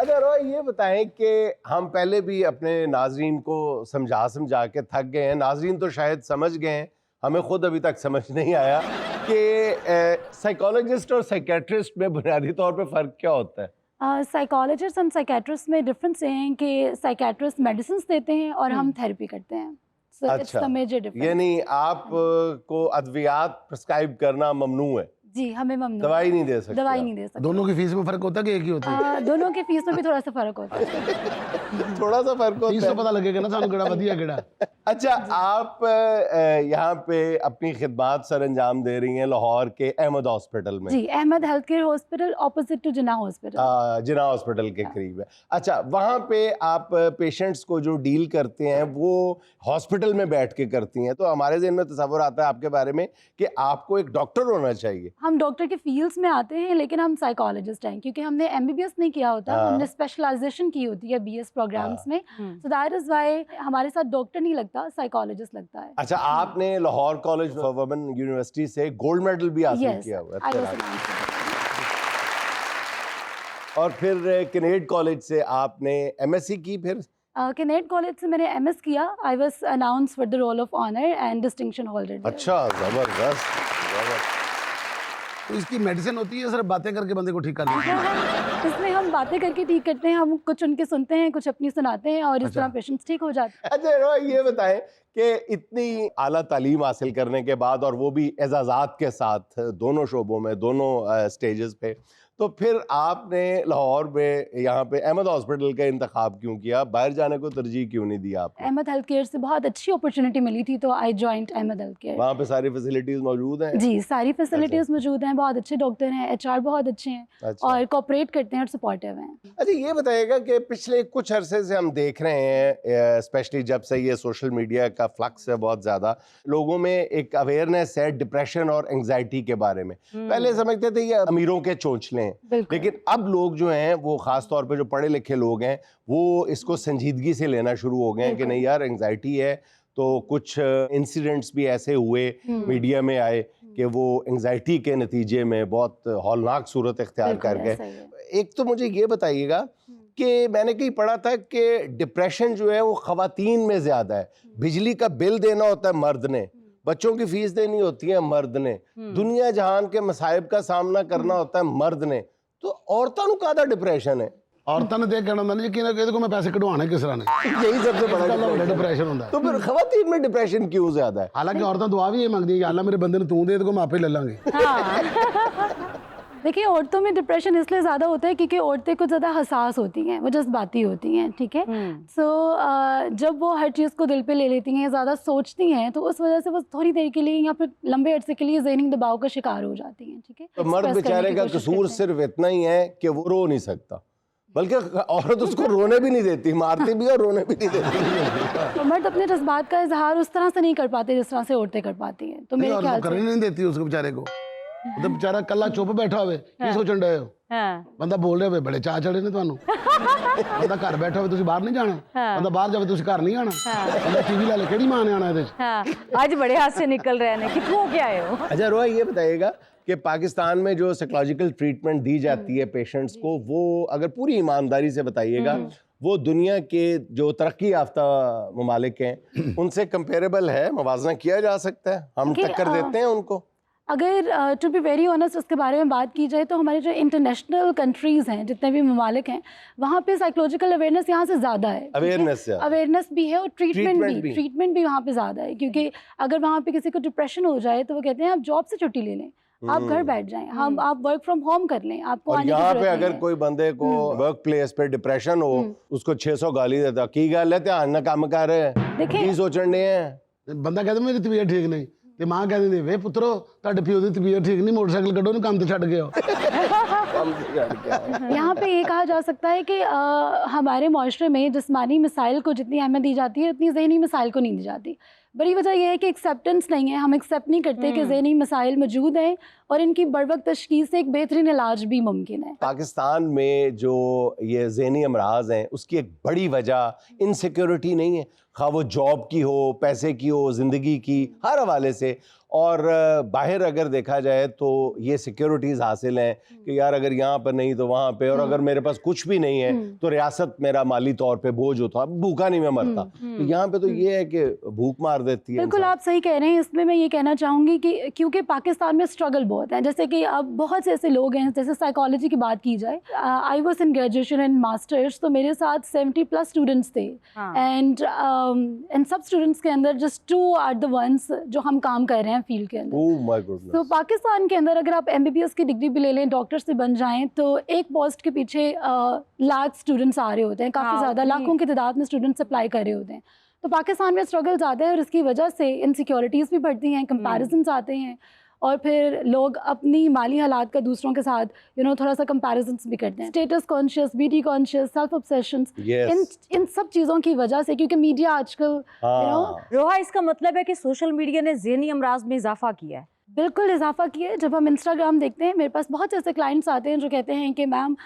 अच्छा रोय, ये बताएं कि हम पहले भी अपने नाजरीन को समझा के थक गए हैं, नाजरीन तो शायद समझ गए हैं, हमें खुद अभी तक समझ नहीं आया कि साइकोलॉजिस्ट और साइकेट्रिस्ट में बुनियादी तौर पे फ़र्क क्या होता है? साइकोलॉजिस्ट एंड साइकेट्रिस्ट में डिफरेंस ये है कि साइकेट्रिस्ट मेडिसिन देते हैं और हम थेरेपी करते हैं। So it's the major difference. यानी आप को अद्वियात प्रिस्क्राइब करना ममनू है? जी, हमें ममनू, दवाई नहीं दे सकते? दवाई नहीं दे सकते। दोनों की फीस में फर्क होता है कि एक ही होती है? दोनों की फीस में भी थोड़ा सा फर्क होता है। थोड़ा सा फर्क होता है, फीस तो पता लगेगा ना सानू केड़ा वधिया केड़ा। अच्छा, आप यहाँ पे अपनी खिदमात सर अंजाम दे रही हैं लाहौर के अहमद हॉस्पिटल में? जी, Ahmad health care hospital opposite to Jinnah hospital. Jinnah hospital के करीब है। अच्छा, वहाँ पे आप पेशेंट्स को जो डील करते हैं वो हॉस्पिटल में बैठ के करती हैं, तो हमारे ज़हन में तस्वर आता है आपके बारे में कि आपको एक डॉक्टर होना चाहिए। हम डॉक्टर के फील्ड्स में आते हैं लेकिन हम साइकोलॉजिस्ट हैं, क्योंकि हमने एमबीबीएस नहीं किया होता, हमने स्पेशलाइजेशन की होती है बीएस प्रोग्राम्स में। सो दैट इज व्हाई हमारे साथ डॉक्टर नहीं लगता, साइकोलॉजिस्ट लगता है। अच्छा, आपने Lahore college for women university से गोल्ड मेडल भी हासिल किया हुआ है? और फिर कैनेड कॉलेज से आपने एमएससी की? फिर कैनेड कॉलेज से मैंने एमएस किया। I was announced for the role of honour and distinction holder. अच्छा, जबरदस्त। तो इसकी मेडिसिन होती है सिर्फ बातें करके बंदे को ठीक कर देती है? इसमें हम बातें करके ठीक करते हैं, हम कुछ उनके सुनते हैं, कुछ अपनी सुनाते हैं और इस तरह पेशेंट्स ठीक हो जाते हैं। अच्छा रोय, ये बताएं कि इतनी आला तालीम हासिल करने के बाद और वो भी एजाज़ात के साथ दोनों शोबों में, दोनों स्टेजेस पे, तो फिर आपने लाहौर में यहाँ पे अहमद हॉस्पिटल का इंतखाब क्यों किया? बाहर जाने को तरजीह क्यों नहीं दिया आपने? अहमद हेल्थ केयर से बहुत अच्छी अपॉर्चुनिटी मिली थी तो I joined Ahmed health care. वहाँ पे सारी फैसिलिटीज मौजूद हैं? जी, सारी फैसिलिटीज मौजूद हैं, बहुत अच्छे डॉक्टर हैं, एचआर बहुत अच्छे हैं। अच्छा। और कोऑपरेट करते हैं और सपोर्टिव हैं। अच्छा, ये बताइएगा कि पिछले कुछ अरसे से हम देख रहे हैं, स्पेशली जब से ये सोशल मीडिया का फ्लक्स है बहुत ज़्यादा, लोगों में एक अवेयरनेस है डिप्रेशन और एंग्जाइटी के बारे में। पहले समझते थे ये अमीरों के चोंचले हैं, लेकिन अब लोग जो हैं वो खास तौर पे जो पढ़े लिखे लोग हैं वो इसको संजीदगी से लेना शुरू हो गए हैं कि नहीं यार, एंग्जाइटी है। तो कुछ इंसिडेंट्स भी ऐसे हुए मीडिया में आए कि वो एंग्जाइटी के नतीजे में बहुत हौलनाक सूरत इख्तियार कर गए। एक तो मुझे ये बताइएगा कि मैंने कहीं पढ़ा था कि डिप्रेशन जो है वो ख़वातीन में ज़्यादा है। बिजली का बिल देना होता है मर्द ने, बच्चों की फीस देनी होती है मर्द ने, दुनिया जहान के मसाइब का सामना करना होता है मर्द ने, तो औरतों को ज़्यादा डिप्रेशन है। औरतों ने देख कहना होंदा नहीं कि ਇਹਦੇ को मैं पैसे कढवाने किस तरह ने, यही सबसे बड़ा डिप्रेशन होता है। तो फिर ख़वातीन में डिप्रेशन क्यों ज़्यादा है? हालांकि औरतें दुआ भी ये मांगती है कि अल्लाह मेरे बंदे ने तू दे, को हम आपे ले लेंगे। देखिए, औरतों में डिप्रेशन इसलिए ज़्यादा होता है क्योंकि औरतें कुछ ज़्यादा हसास होती हैं, वो जज्बाती होती हैं, ठीक है। सो जब वो हर चीज़ को दिल पे ले लेती हैं, ज़्यादा सोचती हैं, तो उस वजह से वो थोड़ी देर के लिए या फिर लंबे अरसे के लिए ज़हनी दबाव का शिकार हो जाती हैं, ठीक है। तो मर्द बेचारे का कसूर सिर्फ इतना ही है कि वो रो नहीं सकता, बल्कि औरत उसको रोने भी नहीं देती, मारती भी और रोने भी नहीं देती। तो मर्द अपने जज्बात का इजहार उस तरह से नहीं कर पाते जिस तरह से औरतें कर पाती हैं। तो मेरे ख्याल से करने नहीं देती उसको बेचारे को, तो बेचारा कल्ला चुप बैठा हुए की सोचन डे हो। बंदा बोल रहा होवे बड़े चाह चढ़े ने ਤੁਹਾਨੂੰ, बंदा घर बैठा होवे ਤੁਸੀਂ बाहर नहीं जाना, बंदा बाहर जावे ਤੁਸੀਂ घर नहीं आना, बंदा टीवी ला ले केड़ी मां ने आना ਇਹਦੇ ਚ। हां, आज बड़े हाथ से निकल रहे हैं, कितनों के आए हो? अच्छा रोय, ये बताइएगा कि पाकिस्तान में जो साइकोलॉजिकल ट्रीटमेंट दी जाती है पेशेंट्स को, वो अगर पूरी ईमानदारी से बताइएगा, वो दुनिया के जो तरक्की याफ्ता ममालिक हैं उनसे कंपेरेबल है, मुवाजना किया जा सकता है? हम टक्कर देते हैं उनको? अगर टू बी वेरी ऑनेस्ट उसके बारे में बात की जाए तो हमारे जो इंटरनेशनल कंट्रीज़ हैं, जितने भी ममालिक हैं, वहाँ पे साइकोलॉजिकल अवेयरनेस यहाँ से ज़्यादा है। अवेयरनेस भी है और ट्रीटमेंट भी वहाँ पे ज़्यादा है, क्योंकि अगर वहाँ पे किसी को डिप्रेशन हो जाए तो वो कहते हैं आप जॉब से छुट्टी ले लें, आप घर बैठ जाएं, आप वर्क फ्रॉम होम कर लें, आपको और यहाँ पे अगर कोई बंदे को वर्क प्लेस पे डिप्रेशन हो, उसको 600 गाली देता, की गल है ध्यान ना काम कर रहे हैं, की सोचन डे हैं। बंदा कहता मेरी तबीयत ठीक नहीं, ਤੇ ਮਾਂ ਕਹਿੰਦੀ ਵੇ ਪੁੱਤਰੋ ਤੁਹਾਡੇ ਪਿਓ ਦੀ ਤਬੀयत ठीक नहीं, मोटरसाइकिल ਕੱਢੋ ਨੂੰ ਕੰਮ ਤੇ ਛੱਡ ਗਏ ਹੋ। यहाँ पे ये कहा जा सकता है कि हमारे माशरे में जिस्मानी मिसाइल को जितनी अहमियत दी जाती है उतनी ज़हनी मिसाइल को नहीं दी जाती। बड़ी वजह यह है कि एक्सेप्टेंस नहीं है, हम एक्सेप्ट नहीं करते कि ज़हनी मसाइल मौजूद हैं और इनकी बड़वक्त तशखीस से एक बेहतरीन इलाज भी मुमकिन है। पाकिस्तान में जो ये ज़हनी अमराज हैं उसकी एक बड़ी वजह इनसिक्योरिटी नहीं है, खा वो जॉब की हो, पैसे की हो, ज़िंदगी की, हर हवाले से। और बाहर अगर देखा जाए तो ये सिक्योरिटीज हासिल हैं कि यार अगर यहाँ पर नहीं तो वहाँ पे, और अगर मेरे पास कुछ भी नहीं है तो रियासत मेरा माली तौर पे बोझ होता, भूखा नहीं मैं मरता। तो यहाँ पे तो ये है कि भूख मार देती है। बिल्कुल आप सही कह रहे हैं। इसमें मैं ये कहना चाहूँगी कि क्योंकि पाकिस्तान में स्ट्रगल बहुत है, जैसे कि अब बहुत से ऐसे लोग हैं, जैसे साइकोलॉजी की बात की जाए, I was in graduation and masters, तो मेरे साथ 70+ स्टूडेंट्स थे एंड सब स्टूडेंट्स के अंदर जस्ट 2 आर द वंस जो हम काम कर रहे हैं फील्ड के अंदर। Oh my goodness. तो पाकिस्तान के अंदर अगर आप MBBS की डिग्री भी ले लें, डॉक्टर से बन जाएं, तो एक पोस्ट के पीछे लाख स्टूडेंट्स आ रहे होते हैं, काफ़ी ज़्यादा लाखों की तादाद में स्टूडेंट्स अप्लाई कर रहे होते हैं। तो पाकिस्तान में स्ट्रगल ज़्यादा है और इसकी वजह से इनसिक्योरिटीज़ भी बढ़ती हैं, कंपैरिजन्स आते हैं और फिर लोग अपनी माली हालात का दूसरों के साथ थोड़ा सा कंपैरिजन्स भी करते हैं। Status conscious, beauty conscious, self obsessions, इन सब चीज़ों की वजह से, क्योंकि मीडिया आजकल रोहा, इसका मतलब है कि सोशल मीडिया ने ज़हनी अमराज में इजाफा किया है। बिल्कुल इजाफा किया है। जब हम इंस्टाग्राम देखते हैं, मेरे पास बहुत ऐसे क्लाइंट्स आते हैं जो कहते हैं कि मैम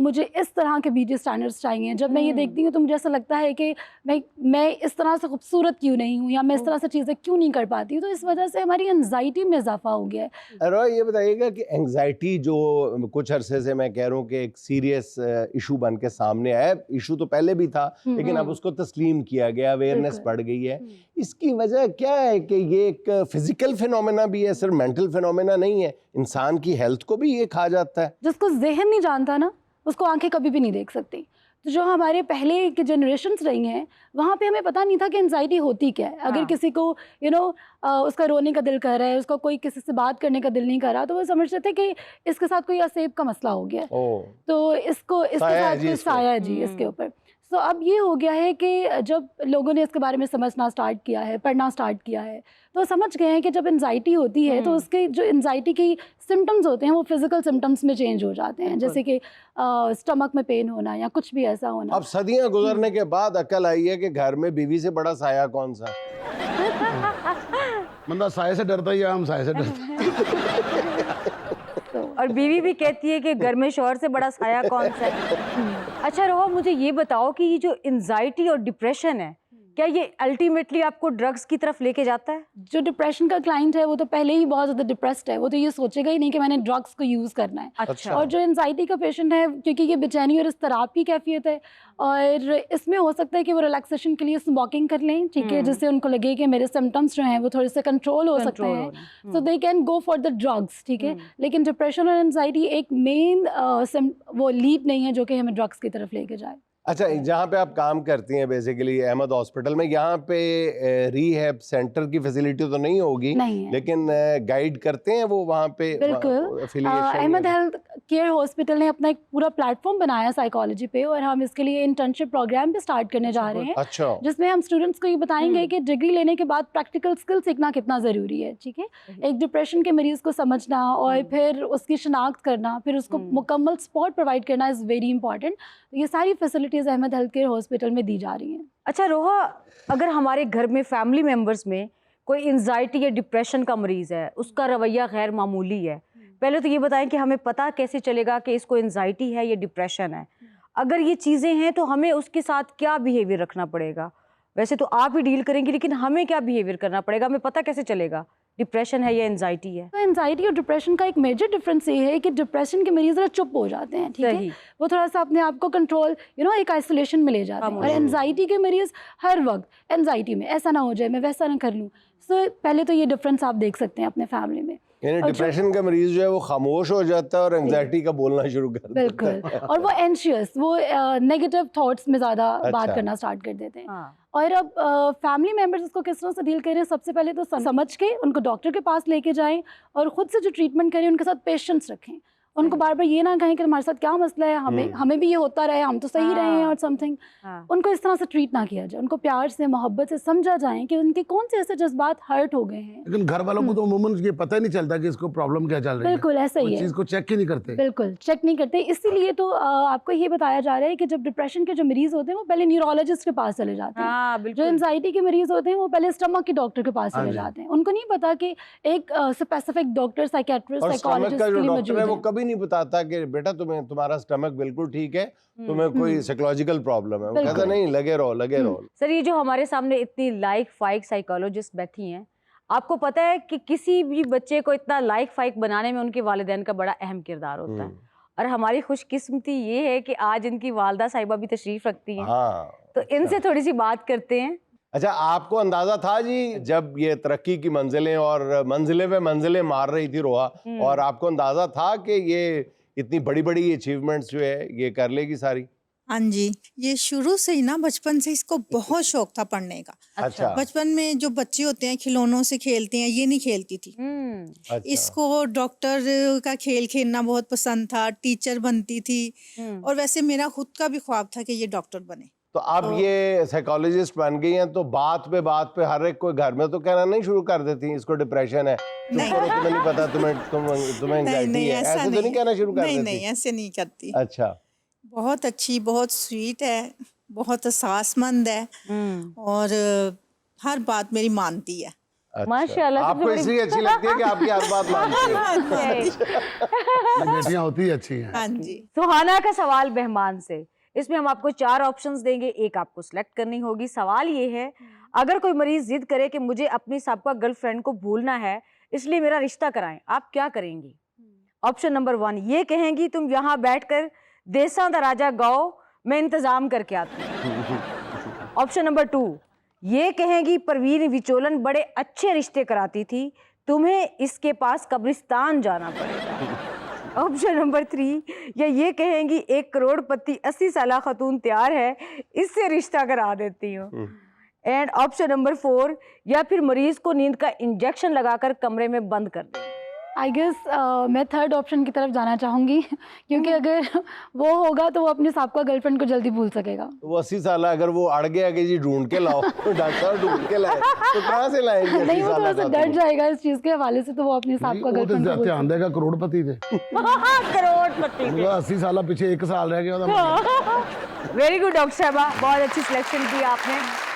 मुझे इस तरह के ब्यूटी स्टैंडर्ड्स चाहिए। जब मैं ये देखती हूँ तो मुझे ऐसा लगता है कि मैं इस तरह से खूबसूरत क्यों नहीं हूँ, या मैं इस तरह से चीज़ें क्यों नहीं कर पाती हूँ। तो इस वजह से हमारी एंजाइटी में इजाफा हो गया है। अरे ये बताइएगा कि एंजाइटी जो कुछ अरसे से मैं कह रहा हूँ कि एक सीरियस इशू बन के सामने आया, इशू तो पहले भी था लेकिन अब उसको तस्लीम किया गया, अवेयरनेस बढ़ गई है। इसकी वजह क्या है कि ये एक फिजिकल फिनोमेना भी है, सिर्फ मेंटल फिनोमेना नहीं है, इंसान की हेल्थ को भी ये खा जाता है। जिसको जहन नहीं जानता ना, उसको आंखें कभी भी नहीं देख सकती। तो जो हमारे पहले के जनरेशन्स रही हैं, वहाँ पे हमें पता नहीं था कि एंजाइटी होती क्या है। अगर किसी को उसका रोने का दिल कर रहा है, उसका कोई किसी से बात करने का दिल नहीं कर रहा, तो वो समझते थे कि इसके साथ कोई असेब का मसला हो गया, तो इसके साथ कोई साया है जी इसके ऊपर। तो अब ये हो गया है कि जब लोगों ने इसके बारे में समझना स्टार्ट किया है, पढ़ना स्टार्ट किया है, तो समझ गए हैं कि जब एंजाइटी होती है तो उसके जो एंजाइटी की सिम्टम्स होते हैं वो फिजिकल सिम्टम्स में चेंज हो जाते हैं, जैसे कि स्टमक में पेन होना या कुछ भी ऐसा होना। अब सदियां गुजरने के बाद अक्ल आई है कि घर में बीवी से बड़ा साया कौन सा। बंदा साये से डरता ही है, हम साये से डरते और बीवी भी कहती है कि घर में शौहर से बड़ा साया कौन सा है। अच्छा रोहा, मुझे ये बताओ कि ये जो एंजाइटी और डिप्रेशन है, क्या ये अल्टीमेटली आपको ड्रग्स की तरफ लेके जाता है? जो डिप्रेशन का क्लाइंट है वो तो पहले ही बहुत ज़्यादा डिप्रेस्ड है, वो तो ये सोचेगा ही नहीं कि मैंने ड्रग्स को यूज़ करना है। अच्छा। और जो एंजाइटी का पेशेंट है, क्योंकि ये बेचैनी और इज़्तिराब की कैफियत है, और इसमें हो सकता है कि वो रिलैक्सेशन के लिए स्मोकिंग कर लें, ठीक है, जिससे उनको लगे कि मेरे सिम्टम्स जो हैं वो थोड़े से कंट्रोल हो सकते हैं, so they can go for the drugs, ठीक है। लेकिन डिप्रेशन और एंजाइटी एक मेन वो लीड नहीं है जो कि हमें ड्रग्स की तरफ लेके जाए। अच्छा, जहाँ पे आप काम करती हैं बेसिकली अहमद हॉस्पिटल में, यहाँ पे रीहैब सेंटर की फैसिलिटी तो नहीं होगी, नहीं है। लेकिन गाइड करते हैं वो वहाँ पे? बिल्कुल। अहमद हेल्थ केयर हॉस्पिटल ने अपना एक पूरा प्लेटफॉर्म बनाया साइकोलॉजी पे, और हम इसके लिए इंटर्नशिप प्रोग्राम भी स्टार्ट करने जा रहे हैं। अच्छा। जिसमें हम स्टूडेंट्स को ये बताएंगे कि डिग्री लेने के बाद प्रैक्टिकल स्किल सीखना कितना ज़रूरी है, ठीक है। एक डिप्रेशन के मरीज़ को समझना और फिर उसकी शनाख्त करना, फिर उसको मुकम्मल सपोर्ट प्रोवाइड करना इज़ वेरी इंपॉर्टेंट। तो ये सारी facilities Ahmed health care hospital में दी जा रही हैं। अच्छा रोहा, अगर हमारे घर में फैमिली मेम्बर्स में कोई एंजाइटी या डिप्रेशन का मरीज़ है, उसका रवैया गैर मामूली है, पहले तो ये बताएं कि हमें पता कैसे चलेगा कि इसको एंजाइटी है या डिप्रेशन है? अगर ये चीज़ें हैं तो हमें उसके साथ क्या बिहेवियर रखना पड़ेगा? वैसे तो आप ही डील करेंगे, लेकिन हमें क्या बिहेवियर करना पड़ेगा? हमें पता कैसे चलेगा डिप्रेशन है या एंजाइटी है? तो एंजाइटी और डिप्रेशन का एक मेजर डिफरेंस ये है कि डिप्रेशन के मरीज जरा चुप हो जाते हैं, ठीक है, वो थोड़ा सा अपने आप को कंट्रोल एक आइसोलेशन में ले जाते हैं। और एंजाइटी के मरीज हर वक्त एंजाइटी में, ऐसा ना हो जाए, मैं वैसा ना कर लूँ। सो पहले तो ये डिफरेंस आप देख सकते हैं अपने फैमिली में। यानी डिप्रेशन का मरीज जो है वो खामोश हो जाता है और एंजाइटी का बोलना शुरू कर देता है। बिल्कुल। और वो एंशियस, वो नेगेटिव थॉट्स में ज़्यादा बात करना स्टार्ट कर देते हैं। और अब फैमिली मेम्बर्स इसको किस तरह से डील करें, सबसे पहले तो समझ के उनको डॉक्टर के पास लेके जाएं और ख़ुद से जो ट्रीटमेंट करें उनके साथ पेशेंस रखें। उनको बार बार ये ना कहें कि हमारे साथ क्या मसला है, हमें भी ये होता रहे, हम तो सही रहे हैं और समथिंग। उनको इस तरह से ट्रीट ना किया जाए, उनको प्यार से मोहब्बत से समझा जाए कि उनके कौन से ऐसे जज्बात हर्ट हो गए हैं। लेकिन घर वालों को तो अमूमन ये पता ही नहीं चलता कि इसको प्रॉब्लम क्या चल रही है। बिल्कुल ऐसा ही है, चीज को चेक ही नहीं करते। बिल्कुल चेक नहीं करते। इसीलिए तो आपको ये बताया जा रहा है कि जब डिप्रेशन के जो मरीज होते हैं वो पहले न्यूरोलॉजिस्ट के पास चले जाते हैं। जो एंजाइटी के मरीज होते हैं वो पहले स्टमक के डॉक्टर के पास चले जाते हैं। उनको नहीं पता कि एक स्पेसिफिक डॉक्टर, साइकियाट्रिस्ट, साइकोलॉजिस्ट के लिए मौजूद है। वो कभी नहीं बताता कि बेटा तुम्हारा स्टमक बिल्कुल ठीक है, तुम्हें कोई साइकोलॉजिकल प्रॉब्लम है। वो कहता नहीं, लगे रहो। सर, ये जो हमारे सामने इतनी लाइक फाइक साइकोलॉजिस्ट बैठी हैं, आपको पता है कि किसी भी बच्चे को इतना लाइक फाइक बनाने में उनके वालिदैन का बड़ा अहम किरदार होता है, और हमारी खुशकिस्मती ये है कि आज इनकी वालदा साहिबा भी तशरीफ रखती हैं। तो इनसे थोड़ी सी बात करते हैं। अच्छा, आपको अंदाजा था जी जब ये तरक्की की मंजिलें और मंजिलें पे मंजिलें मार रही थी रोहा, और आपको अंदाजा था कि ये इतनी बड़ी बड़ी अचीवमेंट्स जो है ये कर लेगी सारी? हाँ जी, ये शुरू से ही ना बचपन से इसको बहुत शौक था पढ़ने का। अच्छा। बचपन में जो बच्चे होते हैं खिलौनों से खेलते हैं, ये नहीं खेलती थी। अच्छा। इसको डॉक्टर का खेल खेलना बहुत पसंद था, टीचर बनती थी, और वैसे मेरा खुद का भी ख्वाब था कि ये डॉक्टर बने। तो अब ये साइकोलॉजिस्ट बन गई हैं, तो बात पे हर एक कोई घर में तो कहना नहीं शुरू कर देती इसको डिप्रेशन है, नहीं। तुम्हें नहीं पता, तुम्हें एंजाइटी है, ऐसे तो नहीं कहना शुरू कर देती? नहीं, ऐसे नहीं करती। अच्छा। बहुत अच्छी, बहुत स्वीट है, बहुत एहसासमंद है, और हर बात मेरी मानती है। अच्छा। माशाल्लाह, आपको इसलिए अच्छी लगती है कि आपकी हर बात मानती है। बेटियां होती अच्छी हैं। हाँ जी। सुहाना का सवाल बेहमान से, इसमें हम आपको 4 ऑप्शंस देंगे, एक आपको सिलेक्ट करनी होगी। सवाल ये है, अगर कोई मरीज जिद करे कि मुझे अपनी साबका गर्लफ्रेंड को भूलना है इसलिए मेरा रिश्ता कराएं, आप क्या करेंगी? ऑप्शन नंबर 1, ये कहेंगी तुम यहाँ बैठकर देसां दा राजा गाओ, मैं इंतजाम करके आती हूँ। ऑप्शन नंबर 2, ये कहेंगी परवीन विचोलन बड़े अच्छे रिश्ते कराती थी, तुम्हें इसके पास कब्रिस्तान जाना पड़ेगा। ऑप्शन नंबर 3, या ये कहेंगी 1 करोड़पति 80 साला खतून तैयार है, इससे रिश्ता करा देती हूँ। एंड ऑप्शन नंबर 4, या फिर मरीज को नींद का इंजेक्शन लगाकर कमरे में बंद कर दें। आई गेस मैं थर्ड ऑप्शन की तरफ जाना चाहूँगी, क्योंकि अगर वो होगा तो वो अपने साबका गर्लफ्रेंड को जल्दी भूल सकेगा। वो 80 साल अगर वो अड़ गया कि जी ढूंढ के लाओ, डॉक्टर साहब ढूंढ के लाए, तो कहाँ से लाएंगे? नहीं, वो थोड़ा सा डर जाएगा इस चीज़ के हवाले से, तो वो अपने साबका गर्लफ्रेंड को ध्यान देगा करोड़पति थे। करोड़पति थे। 80 साल पीछे 1 साल रह गया। वेरी गुड डॉक्टर साहबा, बहुत अच्छी सिलेक्शन की आपने।